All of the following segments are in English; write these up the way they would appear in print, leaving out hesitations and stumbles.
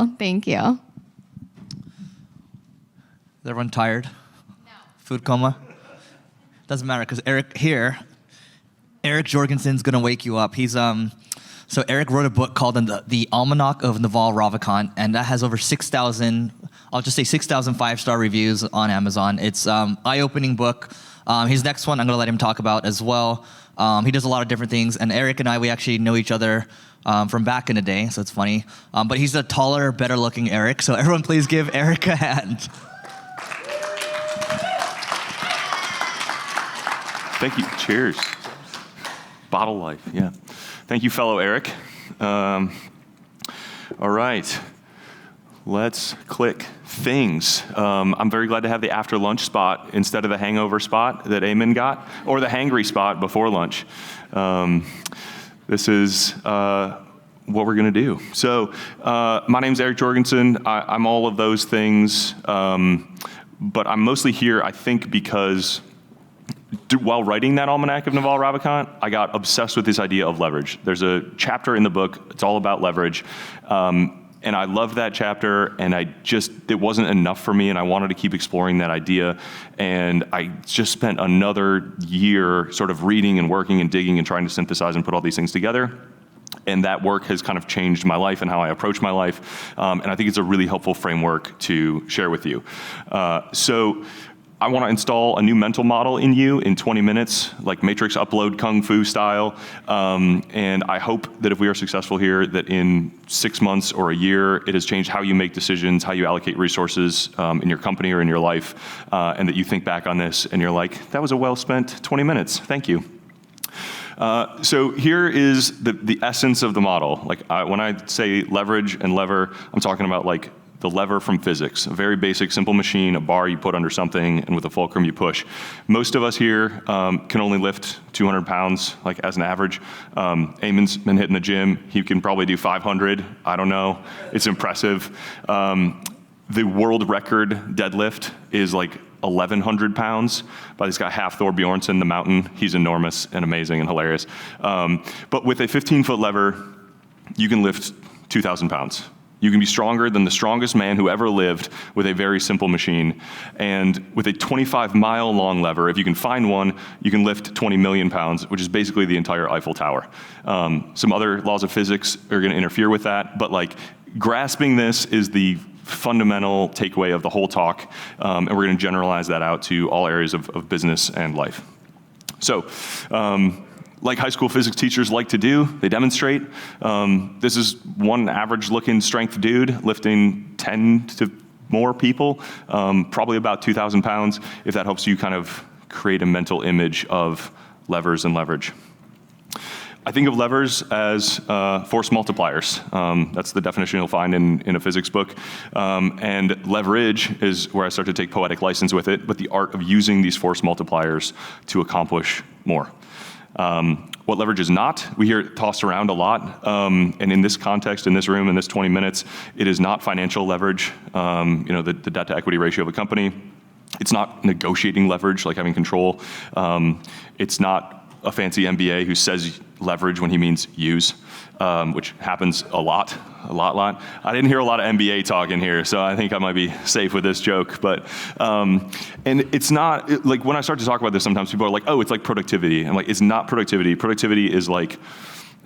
wonderful. Thank you. Is everyone tired? No. Food coma? Doesn't matter, because Eric Jorgensen's gonna wake you up. So Eric wrote a book called the Almanack of Naval Ravikant, and that has over 6,000, I'll just say 6,000 five-star reviews on Amazon. It's eye-opening book. His next one I'm gonna let him talk about as well. He does a lot of different things, and Eric and I, we actually know each other from back in the day, so it's funny. But he's a taller, better-looking Eric, so everyone please give Eric a hand. Thank you. Cheers. Bottle life, yeah. Thank you, fellow Eric. All right. Let's click things. I'm very glad to have the after lunch spot instead of the hangover spot that Eamon got, or the hangry spot before lunch. This is what we're gonna do. So my name's Eric Jorgensen. I'm all of those things, but I'm mostly here, I think, because while writing that Almanack of Naval Ravikant, I got obsessed with this idea of leverage. There's a chapter in the book, it's all about leverage. And I loved that chapter, and it wasn't enough for me, and I wanted to keep exploring that idea. And I just spent another year sort of reading and working and digging and trying to synthesize and put all these things together. And that work has kind of changed my life and how I approach my life. And I think it's a really helpful framework to share with you. So I want to install a new mental model in you in 20 minutes, like Matrix upload Kung Fu style. And I hope that if we are successful here, that in 6 months or a year, it has changed how you make decisions, how you allocate resources in your company or in your life, and that you think back on this and you're like, that was a well-spent 20 minutes. Thank you. So here is the essence of the model. Like when I say leverage and lever, I'm talking about like the lever from physics, a very basic, simple machine, a bar you put under something, and with a fulcrum you push. Most of us here can only lift 200 pounds, like as an average. Eamon's been hitting the gym. He can probably do 500. I don't know. It's impressive. The world record deadlift is like 1,100 pounds by this guy Hafthor Bjornsson, the mountain. He's enormous and amazing and hilarious. But with a 15-foot lever, you can lift 2,000 pounds. You can be stronger than the strongest man who ever lived with a very simple machine. And with a 25-mile long lever, if you can find one, you can lift 20 million pounds, which is basically the entire Eiffel Tower. Some other laws of physics are gonna interfere with that, but like grasping this is the fundamental takeaway of the whole talk, and we're gonna generalize that out to all areas of business and life. So, like high school physics teachers like to do, they demonstrate. This is one average looking strength dude lifting 10 to more people, probably about 2,000 pounds, if that helps you kind of create a mental image of levers and leverage. I think of levers as force multipliers. That's the definition you'll find in a physics book. And leverage is where I start to take poetic license with it, but the art of using these force multipliers to accomplish more. What leverage is not, we hear it tossed around a lot, and in this context, in this room, in this 20 minutes, it is not financial leverage, the debt to equity ratio of a company. It's not negotiating leverage, like having control. It's not a fancy MBA who says leverage when he means use, which happens a lot. I didn't hear a lot of MBA talk in here, so I think I might be safe with this joke. But, and it's not, like when I start to talk about this, sometimes people are like, oh, it's like productivity. I'm like, it's not productivity. Productivity is like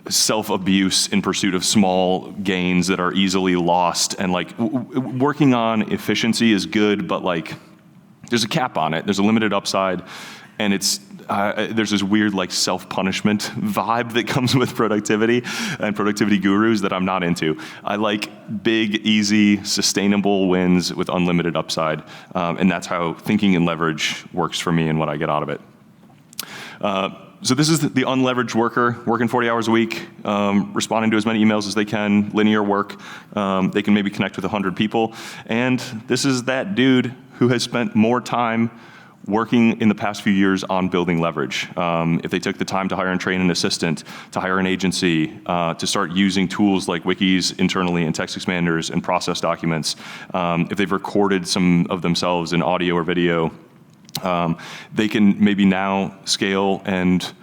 self-abuse in pursuit of small gains that are easily lost. And like working on efficiency is good, but like there's a cap on it. There's a limited upside. And it's, there's this weird like self-punishment vibe that comes with productivity and productivity gurus that I'm not into. I like big, easy, sustainable wins with unlimited upside. And that's how thinking in leverage works for me and what I get out of it. So this is the unleveraged worker, working 40 hours a week, responding to as many emails as they can, linear work. They can maybe connect with 100 people. And this is that dude who has spent more time working in the past few years on building leverage. If they took the time to hire and train an assistant, to hire an agency, to start using tools like wikis internally and text expanders and process documents, if they've recorded some of themselves in audio or video, they can maybe now scale and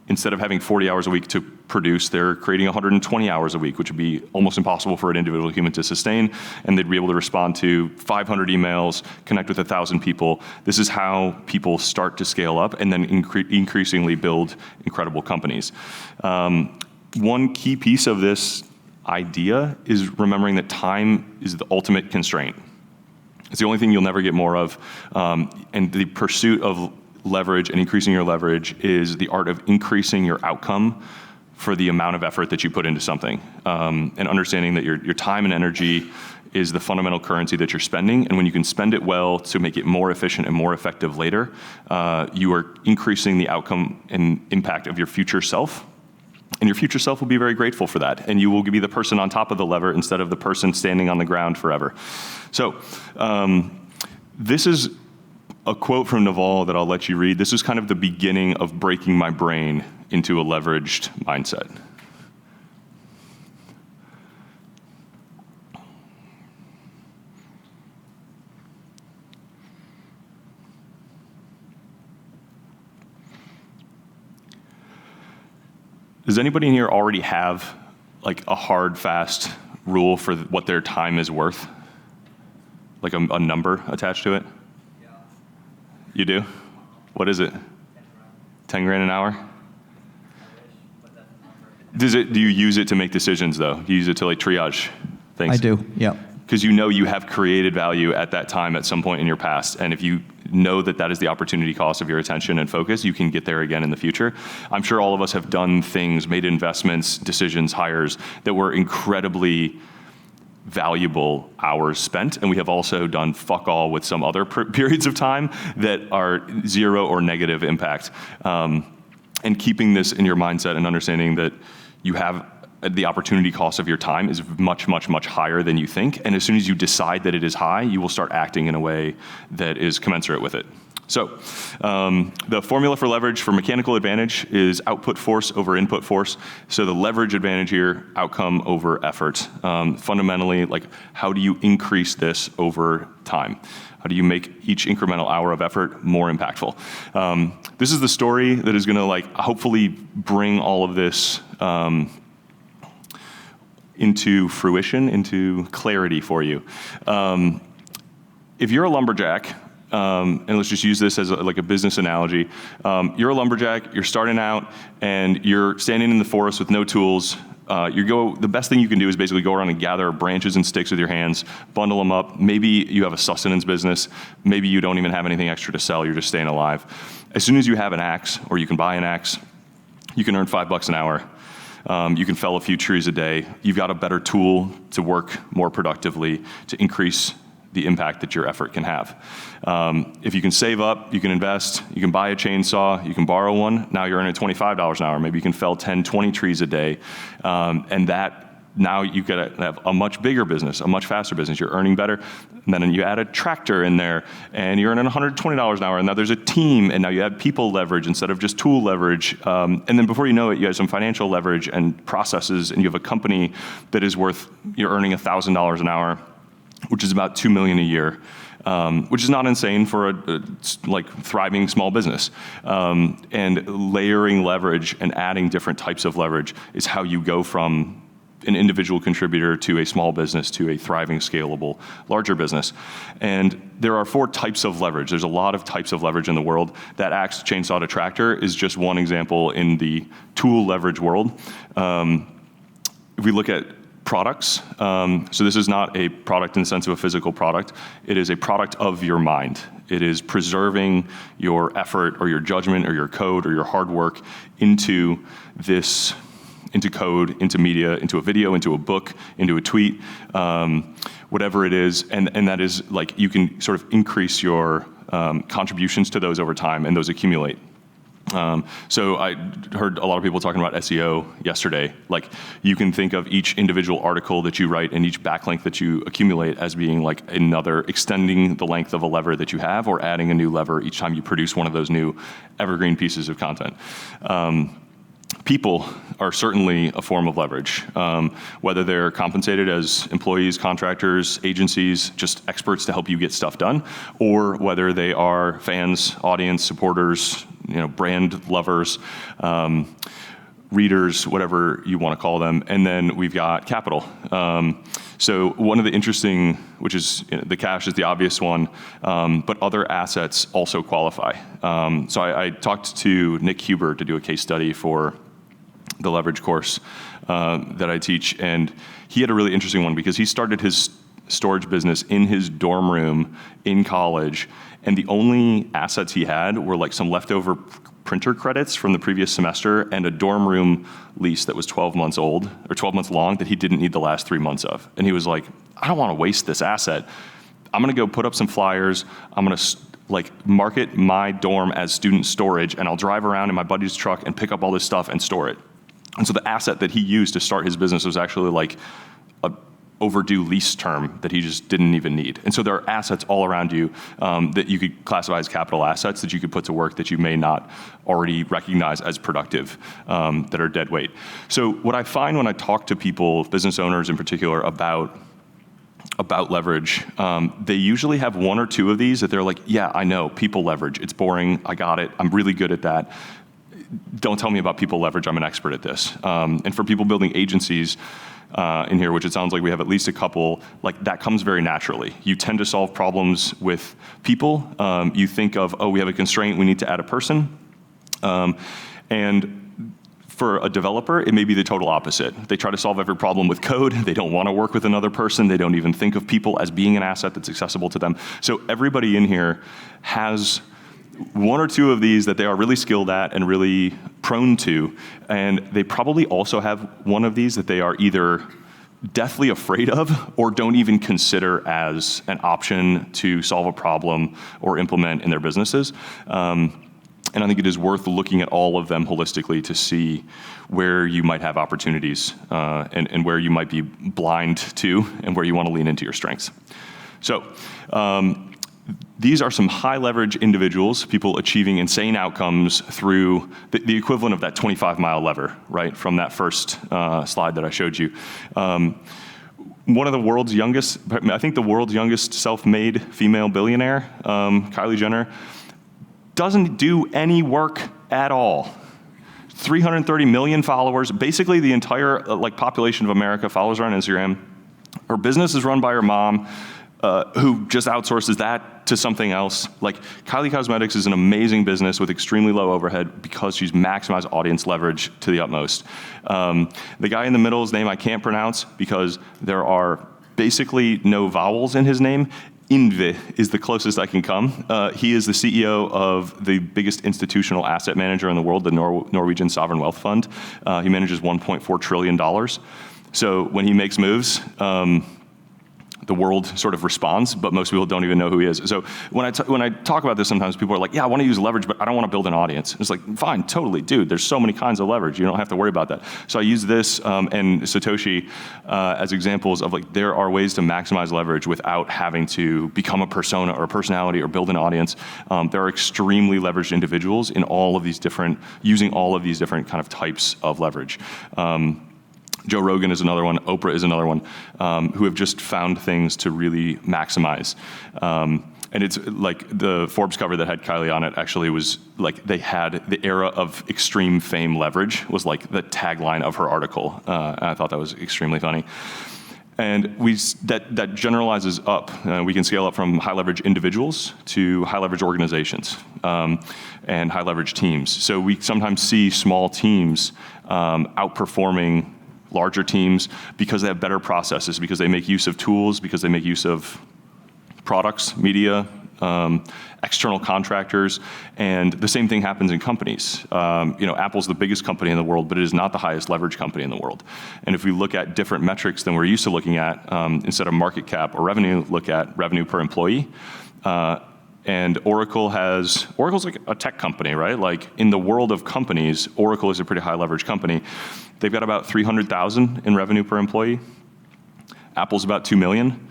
instead of having 40 hours a week to produce, they're creating 120 hours a week, which would be almost impossible for an individual human to sustain, and they'd be able to respond to 500 emails, connect with 1,000 people. This is how people start to scale up and then increasingly build incredible companies. One key piece of this idea is remembering that time is the ultimate constraint. It's the only thing you'll never get more of, and the pursuit of leverage and increasing your leverage is the art of increasing your outcome for the amount of effort that you put into something, and understanding that your time and energy is the fundamental currency that you're spending, and when you can spend it well to make it more efficient and more effective later, you are increasing the outcome and impact of your future self. And your future self will be very grateful for that. And you will be the person on top of the lever instead of the person standing on the ground forever. So this is a quote from Naval that I'll let you read. This is kind of the beginning of breaking my brain into a leveraged mindset. Does anybody in here already have like a hard, fast rule for what their time is worth? Like a number attached to it? Yeah. You do? What is it? 10 grand an hour? Do you use it to make decisions though? Do you use it to like triage things? I do, yeah. Because you know you have created value at that time at some point in your past. And if you know that that is the opportunity cost of your attention and focus, you can get there again in the future. I'm sure all of us have done things, made investments, decisions, hires that were incredibly valuable hours spent. And we have also done fuck all with some other periods of time that are zero or negative impact. And keeping this in your mindset and understanding that you have the opportunity cost of your time is much, much, much higher than you think. And as soon as you decide that it is high, you will start acting in a way that is commensurate with it. So the formula for leverage for mechanical advantage is output force over input force. So the leverage advantage here, outcome over effort. Fundamentally, like how do you increase this over time? How do you make each incremental hour of effort more impactful? This is the story that is gonna like hopefully bring all of this into fruition, into clarity for you. If you're a lumberjack, and let's just use this as like a business analogy. You're a lumberjack, you're starting out, and you're standing in the forest with no tools. The best thing you can do is basically go around and gather branches and sticks with your hands, bundle them up. Maybe you have a sustenance business. Maybe you don't even have anything extra to sell, you're just staying alive. As soon as you have an axe, or you can buy an axe, you can earn $5 an hour. You can fell a few trees a day. You've got a better tool to work more productively to increase the impact that your effort can have. If you can save up, you can invest, you can buy a chainsaw, you can borrow one, now you're earning $25 an hour. Maybe you can fell 10, 20 trees a day, and that now you gotta have a much bigger business, a much faster business. You're earning better. And then you add a tractor in there and you're earning $120 an hour. And now there's a team and now you have people leverage instead of just tool leverage. And then before you know it, you have some financial leverage and processes and you have a company that is you're earning $1,000 an hour, which is about $2 million a year. Which is not insane for a like thriving small business. And layering leverage and adding different types of leverage is how you go from an individual contributor to a small business to a thriving, scalable, larger business. And there are 4 types of leverage. There's a lot of types of leverage in the world. That axe, chainsaw to tractor is just one example in the tool leverage world. If we look at products, so this is not a product in the sense of a physical product. It is a product of your mind. It is preserving your effort or your judgment or your code or your hard work into code, into media, into a video, into a book, into a tweet, whatever it is. And that is like, you can sort of increase your contributions to those over time and those accumulate. So I heard a lot of people talking about SEO yesterday. Like you can think of each individual article that you write and each backlink that you accumulate as being like another extending the length of a lever that you have or adding a new lever each time you produce one of those new evergreen pieces of content. People are certainly a form of leverage, whether they're compensated as employees, contractors, agencies, just experts to help you get stuff done, or whether they are fans, audience, supporters, brand lovers. readers, whatever you want to call them, and then we've got capital. So one of the interesting, which is the cash is the obvious one, but other assets also qualify. So I talked to Nick Huber to do a case study for the leverage course that I teach, and he had a really interesting one because he started his storage business in his dorm room in college, and the only assets he had were like some leftover printer credits from the previous semester and a dorm room lease that was 12 months old or 12 months long that he didn't need the last 3 months of. And he was like, I don't want to waste this asset. I'm going to go put up some flyers. I'm going to market my dorm as student storage, and I'll drive around in my buddy's truck and pick up all this stuff and store it. And so the asset that he used to start his business was actually like a overdue lease term that he just didn't even need. And so there are assets all around you that you could classify as capital assets that you could put to work that you may not already recognize as productive, that are dead weight. So what I find when I talk to people, business owners in particular, about leverage, they usually have one or two of these that they're like, yeah, I know, people leverage. It's boring. I got it. I'm really good at that. Don't tell me about people leverage. I'm an expert at this. And for people building agencies, in here, which it sounds like we have at least a couple, like that comes very naturally. You tend to solve problems with people. You think of, oh, we have a constraint, we need to add a person. And for a developer, it may be the total opposite. They try to solve every problem with code. They don't want to work with another person. They don't even think of people as being an asset that's accessible to them. So everybody in here has one or two of these that they are really skilled at and really prone to, and they probably also have one of these that they are either deathly afraid of or don't even consider as an option to solve a problem or implement in their businesses. And I think it is worth looking at all of them holistically to see where you might have opportunities and where you might be blind to and where you want to lean into your strengths. So, these are some high leverage individuals, people achieving insane outcomes through the equivalent of that 25-mile lever, right, from that first slide that I showed you. One of the world's youngest, I think the world's youngest self-made female billionaire, Kylie Jenner, doesn't do any work at all. 330 million followers, basically the entire population of America follows her on Instagram. Her business is run by her mom, who just outsources that to something else. Like, Kylie Cosmetics is an amazing business with extremely low overhead because she's maximized audience leverage to the utmost. The guy in the middle's name I can't pronounce because there are basically no vowels in his name. Inve is the closest I can come. He is the CEO of the biggest institutional asset manager in the world, the Norwegian Sovereign Wealth Fund. He manages $1.4 trillion. So when he makes moves, the world sort of responds, but most people don't even know who he is. So when I talk about this, sometimes people are like, yeah, I want to use leverage, but I don't want to build an audience. It's like, fine, totally, dude, there's so many kinds of leverage. You don't have to worry about that. So I use this and Satoshi as examples of there are ways to maximize leverage without having to become a persona or a personality or build an audience. There are extremely leveraged individuals in using all of these different kind of types of leverage. Joe Rogan is another one, Oprah is another one, who have just found things to really maximize. And it's like the Forbes cover that had Kylie on it actually was like they had the era of extreme fame leverage was like the tagline of her article. And I thought that was extremely funny. And that generalizes up. We can scale up from high leverage individuals to high leverage organizations and high leverage teams. So we sometimes see small teams outperforming larger teams because they have better processes, because they make use of tools, because they make use of products, media, external contractors, and the same thing happens in companies. Apple's the biggest company in the world, but it is not the highest leverage company in the world. And if we look at different metrics than we're used to looking at, instead of market cap or revenue, look at revenue per employee. And Oracle's like a tech company, right? Like in the world of companies, Oracle is a pretty high leverage company. They've got about 300,000 in revenue per employee. Apple's about 2 million,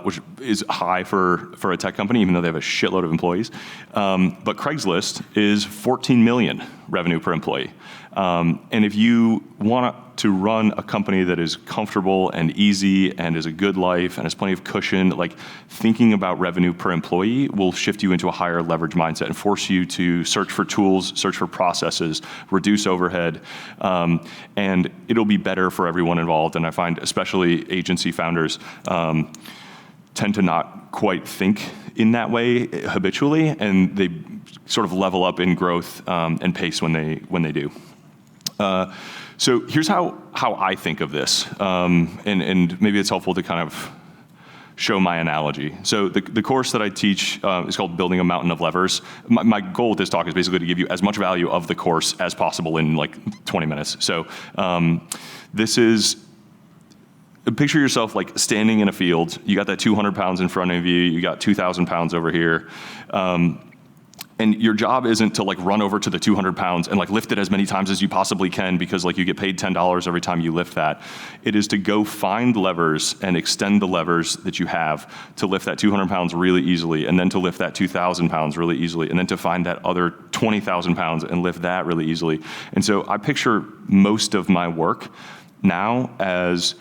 which is high for a tech company, even though they have a shitload of employees. But Craigslist is 14 million revenue per employee. And if you want to run a company that is comfortable and easy and is a good life and has plenty of cushion, like thinking about revenue per employee will shift you into a higher leverage mindset and force you to search for tools, search for processes, reduce overhead, and it'll be better for everyone involved. And I find especially agency founders tend to not quite think in that way habitually, and they sort of level up in growth and pace when they do. So here's how I think of this, and maybe it's helpful to kind of show my analogy. So the course that I teach is called Building a Mountain of Levers. My goal with this talk is basically to give you as much value of the course as possible in like 20 minutes. So this is, picture yourself like standing in a field. You got that 200 pounds in front of you. You got 2,000 pounds over here. And your job isn't to like run over to the 200 pounds and like lift it as many times as you possibly can because like you get paid $10 every time you lift that. It is to go find levers and extend the levers that you have to lift that 200 pounds really easily, and then to lift that 2,000 pounds really easily, and then to find that other 20,000 pounds and lift that really easily. And so I picture most of my work now as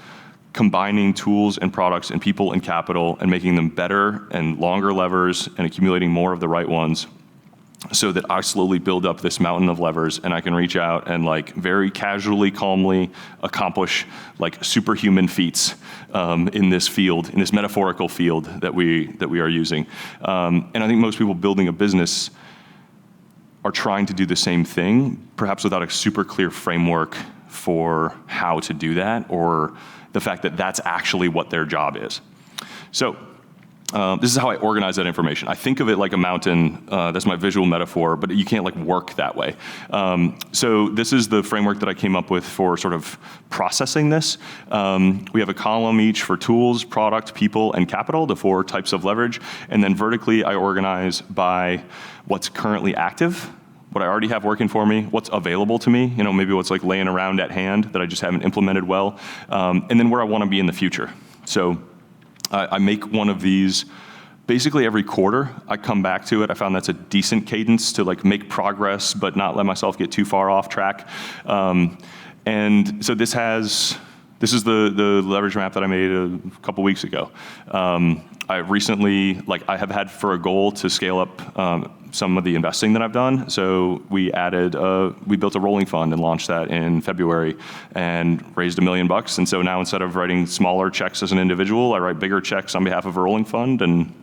combining tools and products and people and capital and making them better and longer levers and accumulating more of the right ones, so that I slowly build up this mountain of levers and I can reach out and like very casually, calmly accomplish like superhuman feats in this field, in this metaphorical field that we are using. And I think most people building a business are trying to do the same thing, perhaps without a super clear framework for how to do that, or the fact that that's actually what their job is. So this is how I organize that information. I think of it like a mountain. That's my visual metaphor, but you can't like work that way. So this is the framework that I came up with for sort of processing this. We have a column each for tools, product, people, and capital, the 4 types of leverage. And then vertically, I organize by what's currently active, what I already have working for me, what's available to me, maybe what's like laying around at hand that I just haven't implemented well, and then where I want to be in the future. So I make one of these basically every quarter. I come back to it. I found that's a decent cadence to like make progress, but not let myself get too far off track. And so this is the leverage map that I made a couple weeks ago. I recently, I have had for a goal to scale up some of the investing that I've done. So we built a rolling fund and launched that in February and raised $1 million. And so now instead of writing smaller checks as an individual, I write bigger checks on behalf of a rolling fund and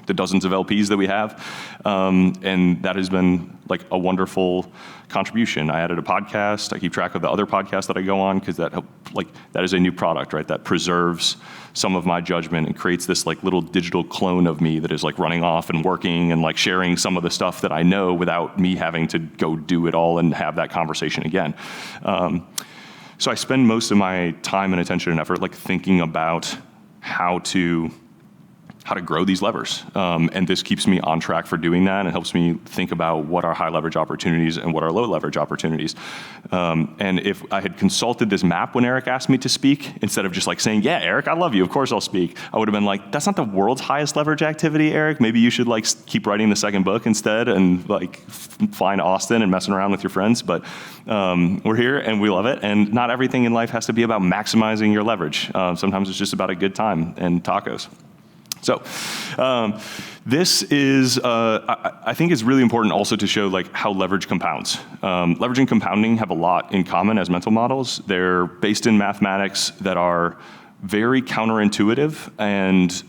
the dozens of LPs that we have. And that has been like a wonderful contribution. I added a podcast. I keep track of the other podcasts that I go on because that is a new product, right? That preserves some of my judgment and creates this like little digital clone of me that is like running off and working and like sharing some of the stuff that I know without me having to go do it all and have that conversation again. So I spend most of my time and attention and effort like thinking about how to grow these levers. And this keeps me on track for doing that and helps me think about what are high leverage opportunities and what are low leverage opportunities. And if I had consulted this map when Eric asked me to speak, instead of just like saying, yeah, Eric, I love you, of course I'll speak, I would have been like, that's not the world's highest leverage activity, Eric. Maybe you should like keep writing the second book instead and like flying to Austin and messing around with your friends. But we're here and we love it. And not everything in life has to be about maximizing your leverage. Sometimes it's just about a good time and tacos. So this is, I think it's really important also to show like how leverage compounds. Leverage and compounding have a lot in common as mental models. They're based in mathematics that are very counterintuitive and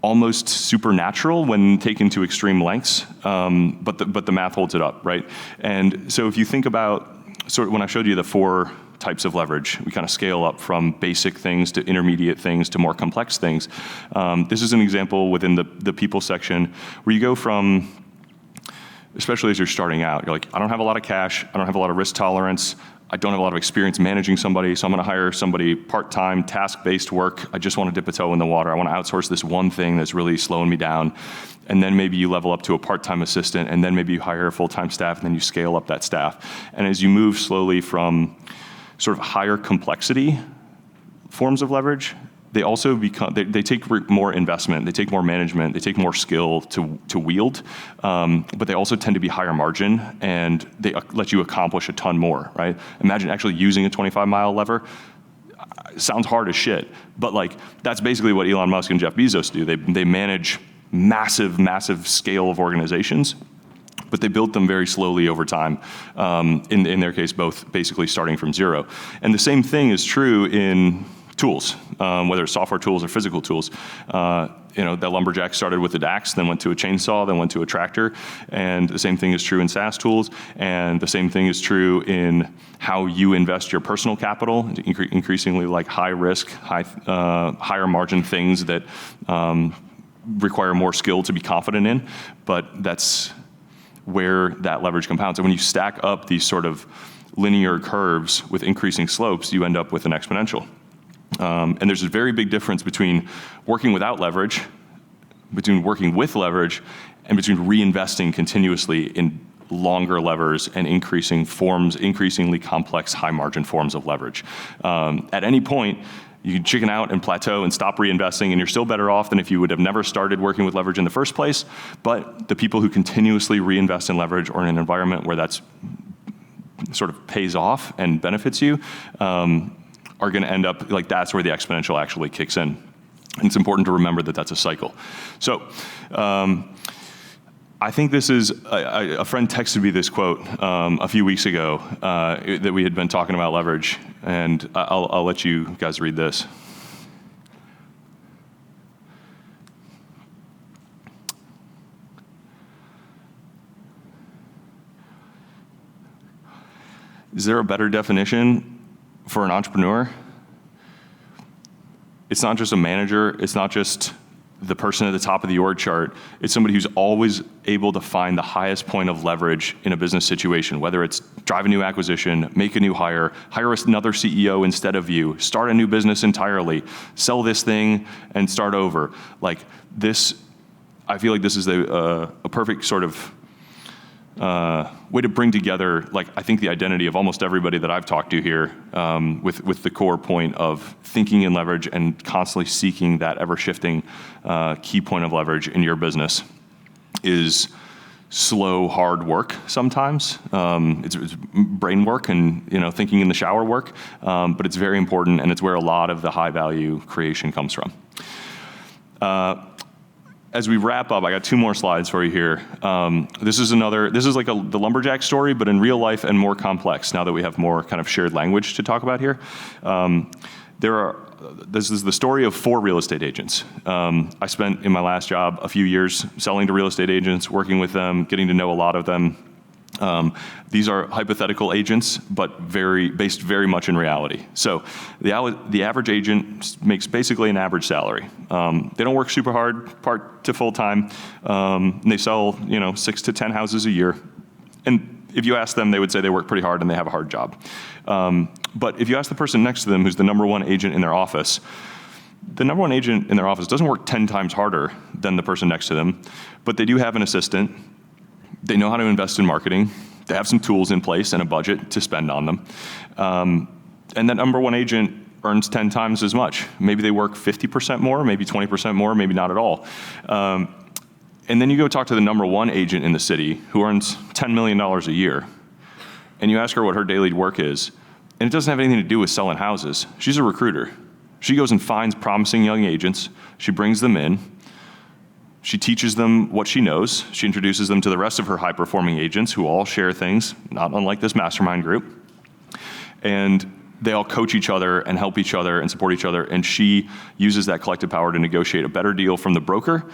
almost supernatural when taken to extreme lengths, but the math holds it up, right? And so if you think about, sort of when I showed you the 4 types of leverage, we kind of scale up from basic things to intermediate things to more complex things. This is an example within the people section where you go from, especially as you're starting out, you're like, I don't have a lot of cash, I don't have a lot of risk tolerance, I don't have a lot of experience managing somebody, so I'm gonna hire somebody part-time, task-based work. I just wanna dip a toe in the water. I wanna outsource this one thing that's really slowing me down. And then maybe you level up to a part-time assistant, and then maybe you hire a full-time staff, and then you scale up that staff. And as you move slowly from sort of higher complexity forms of leverage they also they take more investment, they take more management, they take more skill to wield, but they also tend to be higher margin, and they let you accomplish a ton more, right? Imagine actually using a 25-mile lever. Sounds hard as shit, but like that's basically what Elon Musk and Jeff Bezos do. They manage massive scale of organizations, but they built them very slowly over time. In their case, both basically starting from zero. And the same thing is true in tools, whether it's software tools or physical tools. That lumberjack started with an axe, then went to a chainsaw, then went to a tractor. And the same thing is true in SaaS tools. And the same thing is true in how you invest your personal capital, increasingly like high risk, higher margin things that require more skill to be confident in. But that's where that leverage compounds. And when you stack up these sort of linear curves with increasing slopes, you end up with an exponential. And there's a very big difference between working without leverage, between working with leverage, and between reinvesting continuously in longer levers and increasingly complex high margin forms of leverage. At any point, you can chicken out and plateau and stop reinvesting, and you're still better off than if you would have never started working with leverage in the first place. But the people who continuously reinvest in leverage, or in an environment where that's sort of pays off and benefits you, are going to end up, like, that's where the exponential actually kicks in. And it's important to remember that that's a cycle. So I think this is, a friend texted me this quote a few weeks ago that we had been talking about leverage, and I'll let you guys read this. Is there a better definition for an entrepreneur? It's not just a manager, it's not just the person at the top of the org chart. It's somebody who's always able to find the highest point of leverage in a business situation, whether it's drive a new acquisition, make a new hire another CEO instead of you, start a new business entirely, sell this thing and start over. Like this, I feel like this is a perfect sort of way to bring together, like, I think the identity of almost everybody that I've talked to here, with the core point of thinking in leverage and constantly seeking that ever-shifting key point of leverage in your business is slow, hard work sometimes. It's brain work and thinking in the shower work, but it's very important, and it's where a lot of the high-value creation comes from. As we wrap up, I got 2 more slides for you here. This is like the lumberjack story, but in real life and more complex, now that we have more kind of shared language to talk about here. This is the story of 4 real estate agents. I spent in my last job a few years selling to real estate agents, working with them, getting to know a lot of them. These are hypothetical agents, but based very much in reality. So the average agent makes basically an average salary. They don't work super hard, part to full time. They sell 6 to 10 houses a year. And if you ask them, they would say they work pretty hard and they have a hard job. But if you ask the person next to them, who's the number 1 agent in their office, the number 1 agent in their office doesn't work 10 times harder than the person next to them, but they do have an assistant. They know how to invest in marketing. They have some tools in place and a budget to spend on them. And that number 1 agent earns 10 times as much. Maybe they work 50% more, maybe 20% more, maybe not at all. And then you go talk to the number 1 agent in the city who earns $10 million a year, and you ask her what her daily work is, and it doesn't have anything to do with selling houses. She's a recruiter. She goes and finds promising young agents. She brings them in. She teaches them what she knows. She introduces them to the rest of her high-performing agents who all share things, not unlike this mastermind group. And they all coach each other and help each other and support each other, and she uses that collective power to negotiate a better deal from the broker.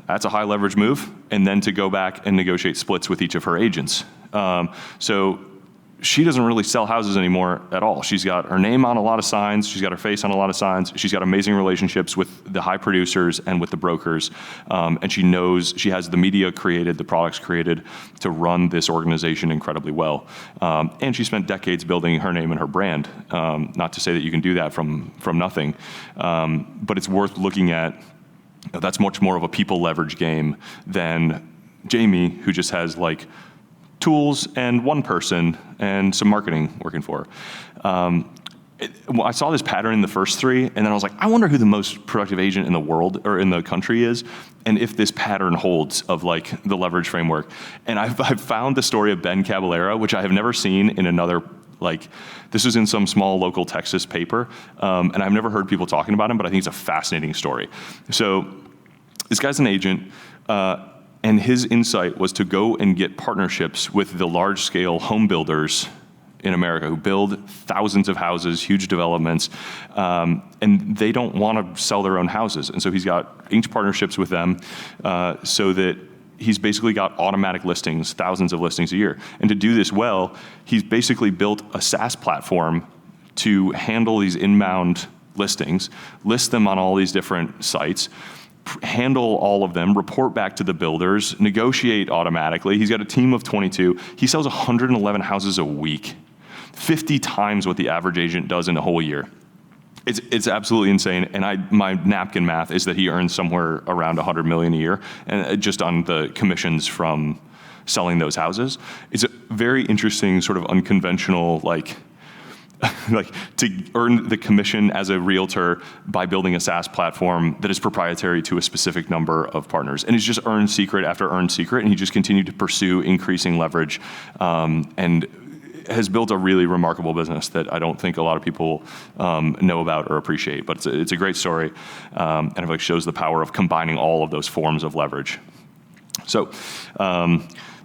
That's a high-leverage move, and then to go back and negotiate splits with each of her agents. So she doesn't really sell houses anymore at all. She's got her name on a lot of signs. She's got her face on a lot of signs. She's got amazing relationships with the high producers and with the brokers. And she knows she has the media created, the products created to run this organization incredibly well. And she spent decades building her name and her brand. Not to say that you can do that from nothing, but it's worth looking at. That's much more of a people leverage game than Jamie, who just has like tools and 1 person and some marketing working for her. Well, I saw this pattern in the first three, and then I was like, I wonder who the most productive agent in the world or in the country is, and if this pattern holds of like the leverage framework. And I've found the story of Ben Caballero, which I have never seen in another, like, this was in some small local Texas paper, and I've never heard people talking about him, but I think it's a fascinating story. So this guy's an agent, and his insight was to go and get partnerships with the large-scale home builders in America who build thousands of houses, huge developments, and they don't want to sell their own houses. And so he's got inked partnerships with them so that he's basically got automatic listings, thousands of listings a year. And to do this well, he's basically built a SaaS platform to handle these inbound listings, list them on all these different sites, handle all of them, report back to the builders, negotiate automatically. He's got a team of 22. He sells 111 houses a week, 50 times what the average agent does in a whole year. It's absolutely insane. And my napkin math is that he earns somewhere around $100 million a year, and just on the commissions from selling those houses. It's a very interesting sort of unconventional, like to earn the commission as a realtor by building a SaaS platform that is proprietary to a specific number of partners. And he's just earned secret after earned secret, and he just continued to pursue increasing leverage, and has built a really remarkable business that I don't think a lot of people know about or appreciate. But it's a great story, and it like shows the power of combining all of those forms of leverage. So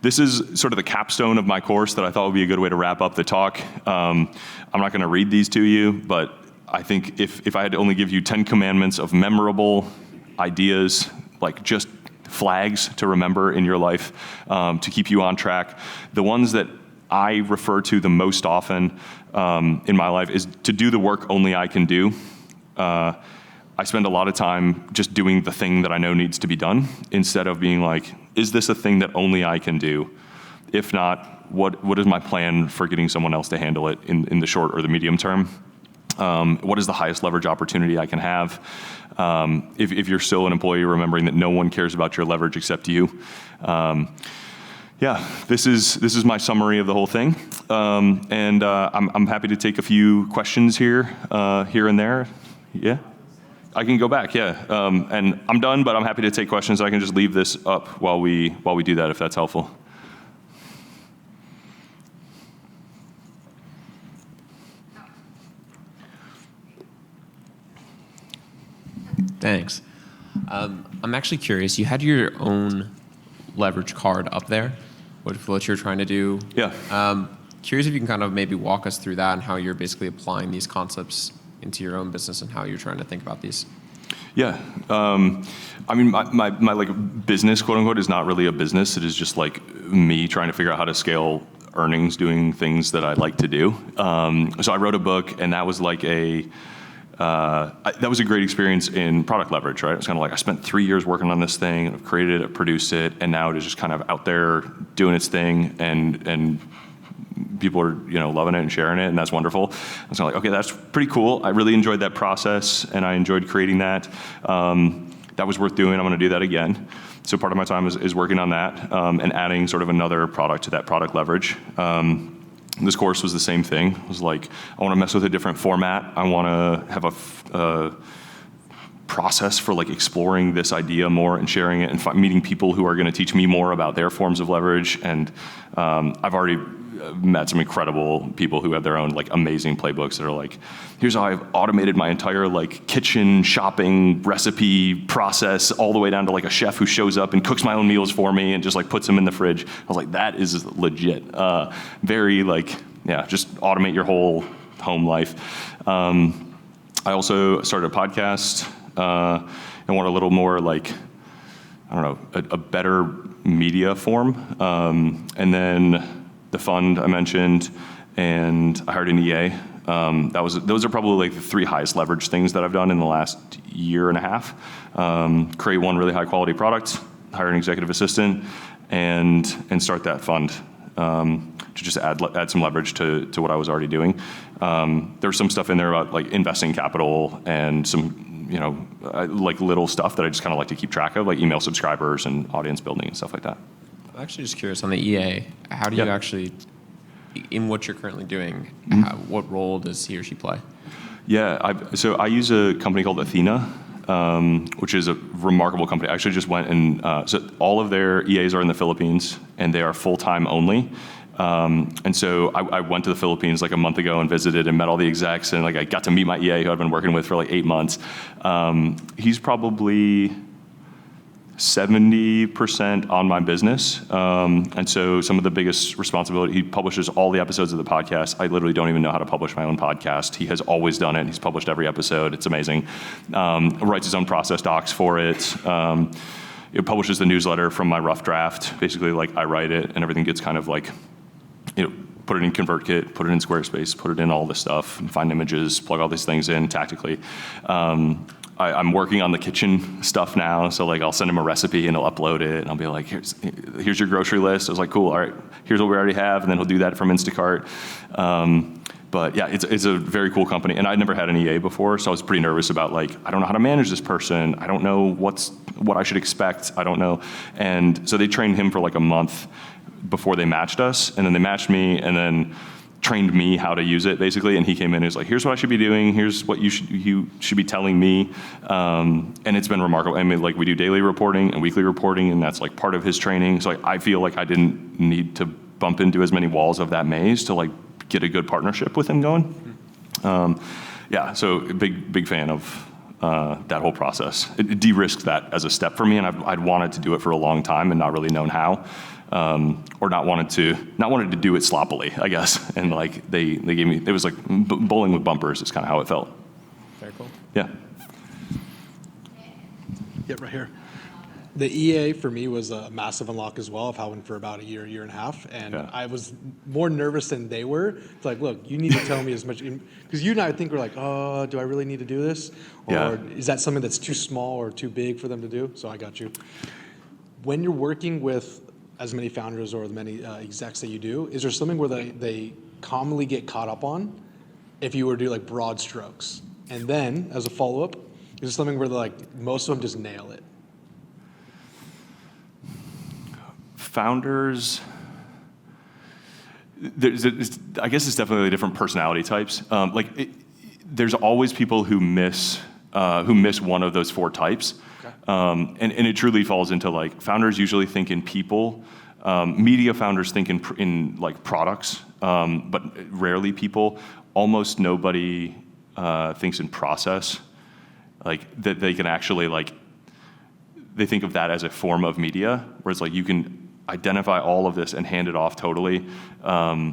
this is sort of the capstone of my course that I thought would be a good way to wrap up the talk. I'm not going to read these to you, but I think if I had to only give you 10 commandments of memorable ideas, like just flags to remember in your life to keep you on track, the ones that I refer to the most often in my life is to do the work only I can do. I spend a lot of time just doing the thing that I know needs to be done instead of being like, is this a thing that only I can do? If not, what is my plan for getting someone else to handle it in the short or the medium term? What is the highest leverage opportunity I can have? If you're still an employee, remembering that no one cares about your leverage except you. Yeah, this is my summary of the whole thing. And I'm happy to take a few questions here and there. Yeah? I can go back, yeah. And I'm done, but I'm happy to take questions. I can just leave this up while we do that, if that's helpful. Thanks. I'm actually curious. You had your own leverage card up there, what you're trying to do. Yeah. Curious if you can kind of maybe walk us through that and how you're basically applying these concepts into your own business and how you're trying to think about these. Yeah. I mean, my like business, quote unquote, is not really a business. It is just like me trying to figure out how to scale earnings doing things that I like to do. So I wrote a book, and that was like that was a great experience in product leverage, right? It's kind of like I spent 3 years working on this thing, and I've created it, produced it, and now it is just kind of out there doing its thing, and people are loving it and sharing it, and that's wonderful. I was kind of like, okay, that's pretty cool. I really enjoyed that process, and I enjoyed creating that. That was worth doing. I'm going to do that again. So part of my time is working on that and adding sort of another product to that product leverage. This course was the same thing. It was like, I want to mess with a different format. I want to have a process for like exploring this idea more and sharing it and meeting people who are going to teach me more about their forms of leverage. And I've already met some incredible people who have their own like amazing playbooks that are like, here's how I've automated my entire like kitchen shopping recipe process all the way down to like a chef who shows up and cooks my own meals for me and just like puts them in the fridge. I was like, that is legit. Very like, yeah, just automate your whole home life. I also started a podcast and want a little more like, I don't know, a better media form. And then the fund I mentioned, and I hired an EA. Those are probably like the 3 highest leverage things that I've done in the last year and a half. Create one really high quality product, hire an executive assistant, and start that fund to just add some leverage to what I was already doing. There's some stuff in there about like investing capital and some like little stuff that I just kind of like to keep track of, like email subscribers and audience building and stuff like that. I'm actually just curious on the EA. How do you actually in what you're currently doing, what role does he or she play? Yeah, so I use a company called Athena, which is a remarkable company. I actually just went and, so all of their EAs are in the Philippines, and they are full-time only. And so I went to the Philippines like a month ago and visited and met all the execs, and like I got to meet my EA who I've been working with for like 8 months. He's probably 70% on my business. And so some of the biggest responsibility, he publishes all the episodes of the podcast. I literally don't even know how to publish my own podcast. He has always done it. He's published every episode. It's amazing. Writes his own process docs for it. It publishes the newsletter from my rough draft. Basically, like I write it and everything gets kind of like, put it in ConvertKit, put it in Squarespace, put it in all this stuff, and find images, plug all these things in tactically. I'm working on the kitchen stuff now, so like I'll send him a recipe and he'll upload it, and I'll be like, here's your grocery list. I was like, cool, all right, here's what we already have, and then he'll do that from Instacart. But yeah, it's a very cool company, and I'd never had an EA before, so I was pretty nervous about like, I don't know how to manage this person. I don't know what I should expect. I don't know. And so they trained him for like a month before they matched us, and then they matched me, and then trained me how to use it basically. And he came in and was like, here's what I should be doing. Here's what you should be telling me. And it's been remarkable. I mean, like we do daily reporting and weekly reporting, and that's like part of his training. So I feel like I didn't need to bump into as many walls of that maze to like get a good partnership with him going. Yeah, so big fan of that whole process. It de-risked that as a step for me, and I'd wanted to do it for a long time and not really known how. Or not wanted to do it sloppily, I guess. And like they gave me, it was like bowling with bumpers is kind of how it felt. Very cool. Yeah. Yeah, right here. The EA for me was a massive unlock as well. I've had one for about a year and a half, and Yeah. I was more nervous than they were. It's like, look, you need to tell me as much, because you and I think we're like, oh, do I really need to do this? Or Yeah. is that something that's too small or too big for them to do? So I got you. When you're working with as many founders or as many execs that you do, is there something where they commonly get caught up on if you were to do like broad strokes? And then as a follow-up, is there something where like most of them just nail it? Founders, I guess it's definitely different personality types. There's always people who miss one of those 4 types. Okay. And it truly falls into like, founders usually think in people. Media founders think in like products, but rarely people. Almost nobody thinks in process. Like that they can actually like, they think of that as a form of media, where it's like you can identify all of this and hand it off totally. I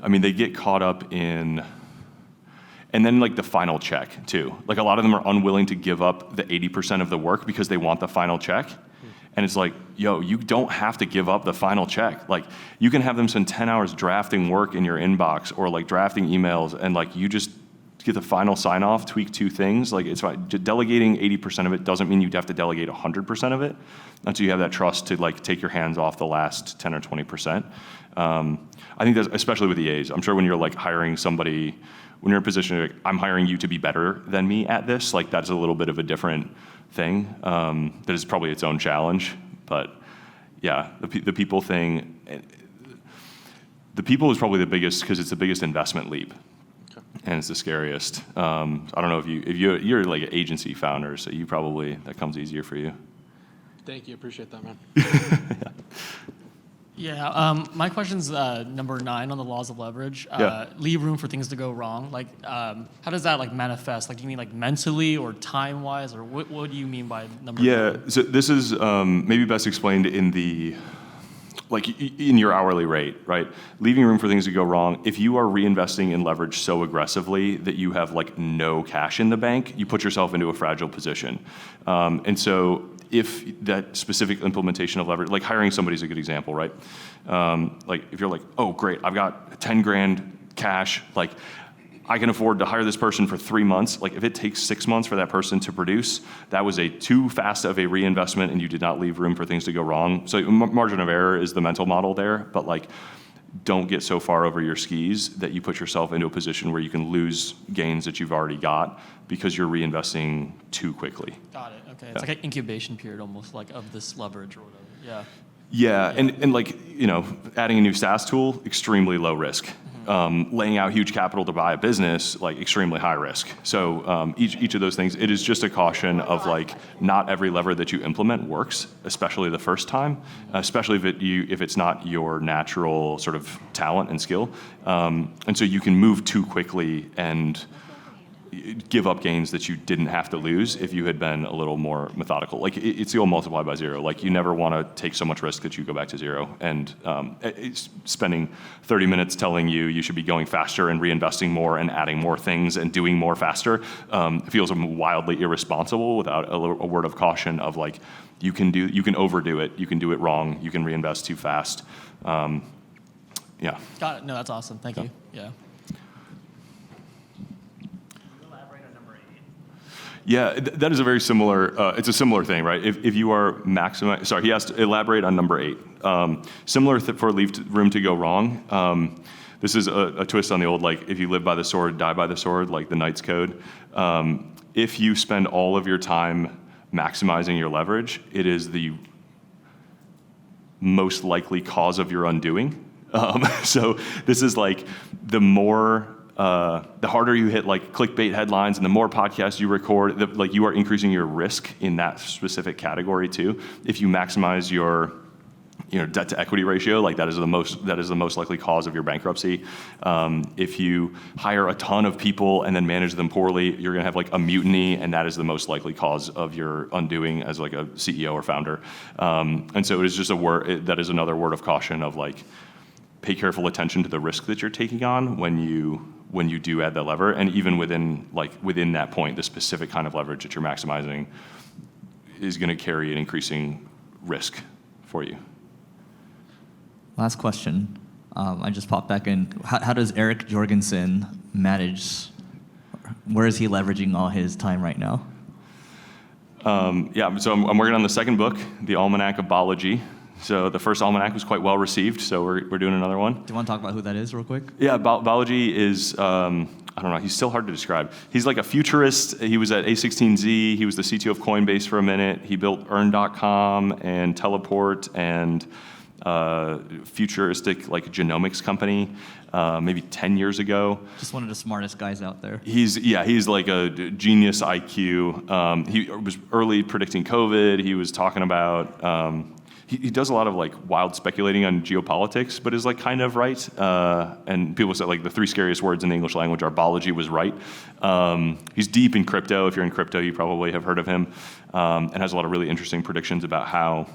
mean, they get caught up in, and then like the final check too. Like a lot of them are unwilling to give up the 80% of the work because they want the final check. And it's like, yo, you don't have to give up the final check. Like you can have them spend 10 hours drafting work in your inbox or like drafting emails, and like you just get the final sign off, tweak 2 things. Like it's fine. Delegating 80% of it doesn't mean you have to delegate 100% of it until you have that trust to like take your hands off the last 10 or 20%. I think that's especially with EAs. I'm sure when you're like hiring somebody, when you're in a position like, I'm hiring you to be better than me at this, like that's a little bit of a different thing. That is probably its own challenge. But yeah, the people thing, the people is probably the biggest, because it's the biggest investment leap. Okay. And it's the scariest. I don't know if you're like an agency founder, so you probably, that comes easier for you. Thank you. Appreciate that, man. Yeah, my question's number 9 on the laws of leverage. Leave room for things to go wrong. Like, how does that like manifest? Like, do you mean like mentally or time-wise, or what do you mean by number 9? Yeah, so this is maybe best explained in the, like in your hourly rate, right? Leaving room for things to go wrong. If you are reinvesting in leverage so aggressively that you have like no cash in the bank, you put yourself into a fragile position. And so if that specific implementation of leverage, like hiring somebody is a good example, right? Like if you're like, oh great, I've got 10 grand cash, like I can afford to hire this person for 3 months. Like if it takes 6 months for that person to produce, that was a too fast of a reinvestment and you did not leave room for things to go wrong. So margin of error is the mental model there, but like don't get so far over your skis that you put yourself into a position where you can lose gains that you've already got because you're reinvesting too quickly. Got it, okay. It's like an incubation period almost like of this leverage or whatever, yeah. Yeah, and like, adding a new SaaS tool, extremely low risk. Laying out huge capital to buy a business, like extremely high risk. So each of those things, it is just a caution of like not every lever that you implement works, especially the first time, especially if it's not your natural sort of talent and skill. And so you can move too quickly and give up gains that you didn't have to lose if you had been a little more methodical. Like it's the old multiply by zero. Like you never want to take so much risk that you go back to zero. And it's spending 30 minutes telling you should be going faster and reinvesting more and adding more things and doing more faster feels wildly irresponsible without a word of caution of like, you can overdo it, you can do it wrong, you can reinvest too fast. Yeah. Got it. No, that's awesome. Thank you. Yeah. Yeah, that is a very similar, it's a similar thing, right? If you are maximizing, sorry, he has to elaborate on number 8. Similar for leave room to go wrong. This is a twist on the old, like, if you live by the sword, die by the sword, like the Knight's Code. If you spend all of your time maximizing your leverage, it is the most likely cause of your undoing. So this is like the harder you hit like clickbait headlines and the more podcasts you record, like you are increasing your risk in that specific category too. If you maximize your debt to equity ratio, like that is the most likely cause of your bankruptcy. If you hire a ton of people and then manage them poorly, you're gonna have like a mutiny, and that is the most likely cause of your undoing as like a CEO or founder. And so it is just that is another word of caution of like, pay careful attention to the risk that you're taking on when you do add that lever, and even within that point, the specific kind of leverage that you're maximizing is going to carry an increasing risk for you. Last question. I just popped back in. How does Eric Jorgensen manage? Where is he leveraging all his time right now? So I'm working on the second book, the Almanack of Biology. So the first almanac was quite well received, so we're doing another one. Do you want to talk about who that is real quick? Yeah, Biology is, I don't know, he's still hard to describe. He's like a futurist. He was at A16Z. He was the CTO of Coinbase for a minute. He built Earn.com and Teleport and futuristic like genomics company maybe 10 years ago. Just one of the smartest guys out there. He's like a genius IQ. He was early predicting COVID. He was talking about, he does a lot of like wild speculating on geopolitics, but is like kind of right. And people say like the 3 scariest words in the English language are biology was right. He's deep in crypto. If you're in crypto, you probably have heard of him, and has a lot of really interesting predictions about how,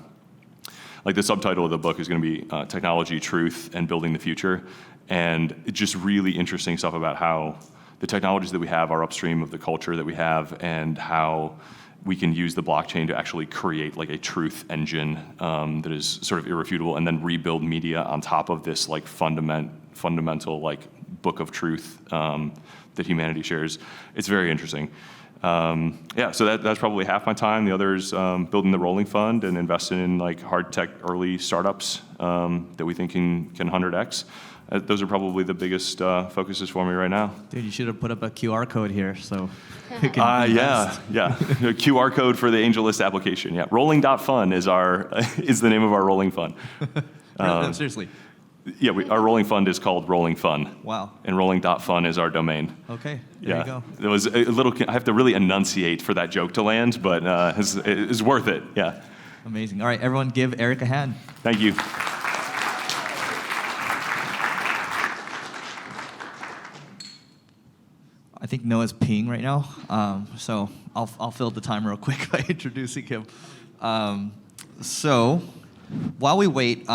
like the subtitle of the book is going to be Technology, Truth, and Building the Future. And it's just really interesting stuff about how the technologies that we have are upstream of the culture that we have, and how we can use the blockchain to actually create like a truth engine that is sort of irrefutable, and then rebuild media on top of this like fundamental like book of truth that humanity shares. It's very interesting. So that's probably half my time. The other is building the rolling fund and investing in like hard tech early startups that we think can 100x. Those are probably the biggest focuses for me right now. Dude, you should have put up a QR code here so yeah. A QR code for the AngelList application. Yeah, rolling.fun is the name of our rolling fund. No, seriously. Yeah, our rolling fund is called Rolling Fun. Wow. And rolling.fun is our domain. Okay, there you go. It was a little, I have to really enunciate for that joke to land, but it's worth it, yeah. Amazing. All right, everyone give Eric a hand. Thank you. I think Noah's peeing right now, so I'll fill the time real quick by introducing him. So while we wait,